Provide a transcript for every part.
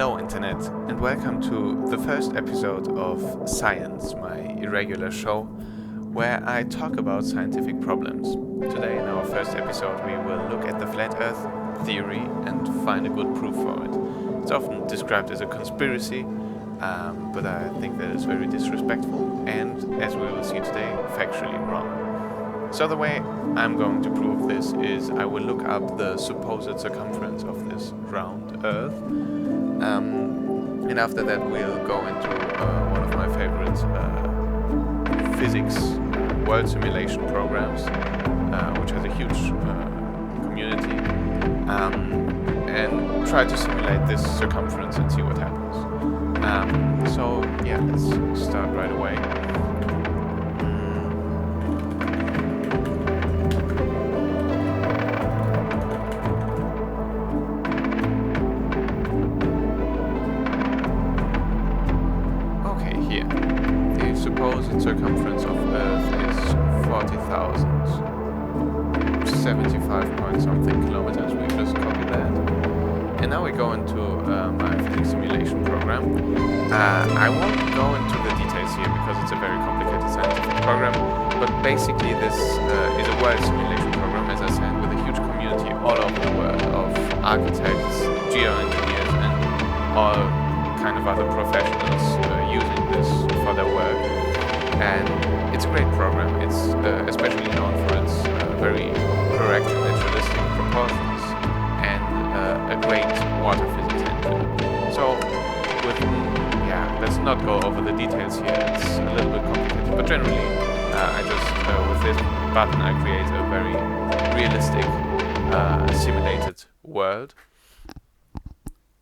Hello Internet, and welcome to the first episode of Science, my irregular show, where I talk about scientific problems. Today in our first episode we will look at the flat earth theory and find a good proof for it. It's often described as a conspiracy, but I think that it's very disrespectful and, as we will see today, factually wrong. So the way I'm going to prove this is I will look up the supposed circumference of this round Earth, and after that we'll go into one of my favorite physics world simulation programs, which has a huge community, and try to simulate this circumference and see what happens. So yeah, let's start right away. Supposed circumference of Earth is 40,075 point something kilometers. We just copy that, and now we go into my physics simulation program. I won't go into the details here because it's a very complicated scientific program, but basically this is a world simulation program, as I said, with a huge community all over the world of architects, geoengineers, and all kind of other professionals using this for their work. And it's a great program. It's especially known for its very correct and naturalistic proportions and a great water physics engine. So, let's not go over the details here. It's a little bit complicated, but generally, I just with this button I create a very realistic simulated world.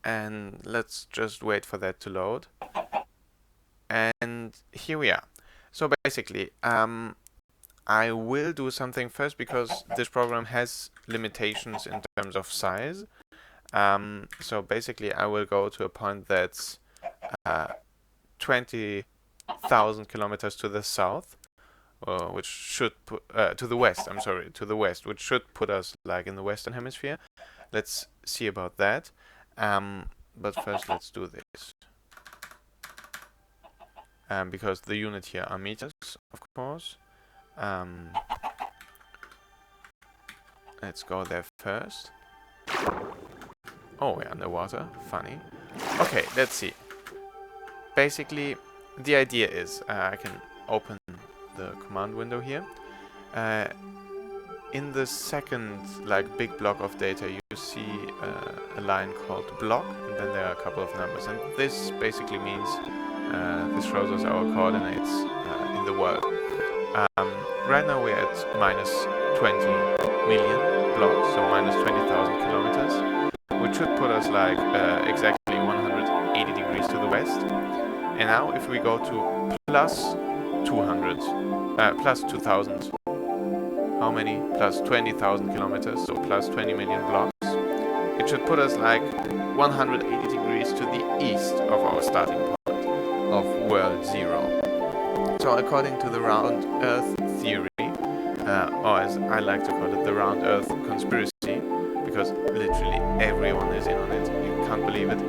And let's just wait for that to load. And here we are. So basically, I will do something first because this program has limitations in terms of size. So basically, I will go to a point that's 20,000 kilometers to the south, which should put to the west. To the west, which should put us like in the Western Hemisphere. Let's see about that. But first, let's do this. Because the unit here are meters, of course. Let's go there first. Oh, we're underwater. Funny. Okay, let's see. Basically, the idea is I can open the command window here. In the second big block of data, you see a line called block, and then there are a couple of numbers. And this basically means this shows us our coordinates in the world. Right now we're at minus 20 million blocks, so minus 20,000 kilometers, which should put us exactly 180 degrees to the west. And now if we go to plus 200, plus 2,000, how many? Plus 20,000 kilometers, so plus 20 million blocks. It should put us 180 degrees to the east of our starting point of world zero. So according to the round Earth theory, or as I like to call it, the round Earth conspiracy, because literally everyone is in on it, you can't believe it.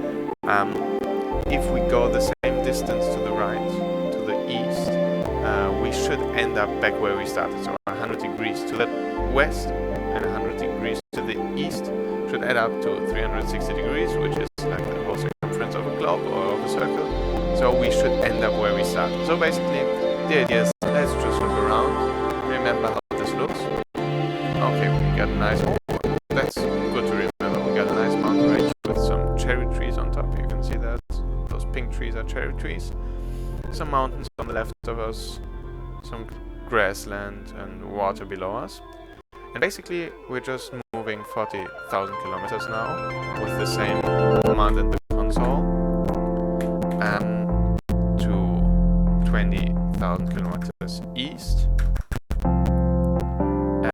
If we go the same distance to the right, to the east, we should end up back where we started. So 100 degrees to the west and 100 degrees to the east should add up to 360 degrees, which is like the whole circumference of a globe or of a circle. So we should end up where we started. So basically, the idea is, let's just look around, remember how this looks. Okay, we got a nice, that's good to remember, we got a nice mountain range with some cherry trees on top. You can see that, those pink trees are cherry trees. Some mountains on the left of us, some grassland and water below us. And basically, we're just moving 40,000 kilometers now with the same command in the console. To 20,000 kilometers east.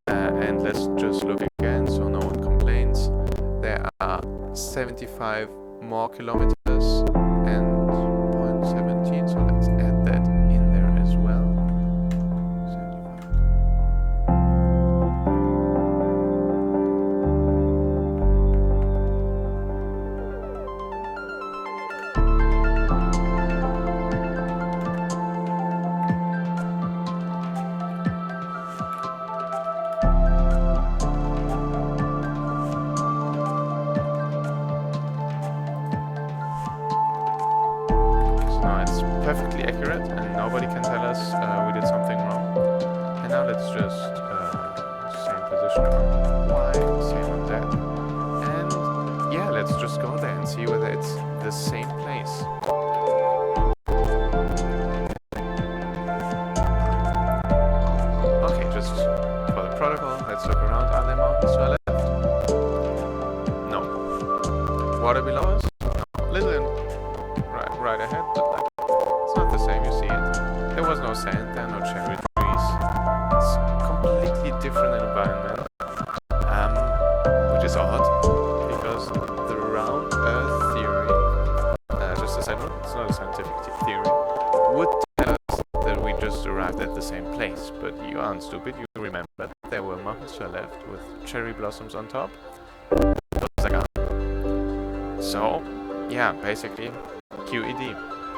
And let's just look again so no one complains. There are 75 more kilometers and 0.17, so let's add that in there as well. 75. perfectly accurate, and nobody can tell us we did something wrong. And now let's just same position on Y, same on Z, and yeah, let's just go there and see whether it's the same place. Okay, just for the protocol, let's look around. Are there mountains to our left? No. Water below us? No. Little in right ahead, but like it's not the same. You see it. There was no sand. There are no cherry trees. It's completely different environment, which is odd because the round Earth theory, just a side note, it's not a scientific theory, would tell us that we just arrived at the same place. But you aren't stupid. You remember there were mountains to our left with cherry blossoms on top. So, yeah, basically, QED.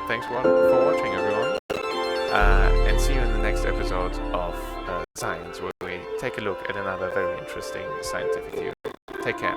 Thanks for watching, everyone. And see you in the next episode of Science, where we take a look at another very interesting scientific theory. Take care.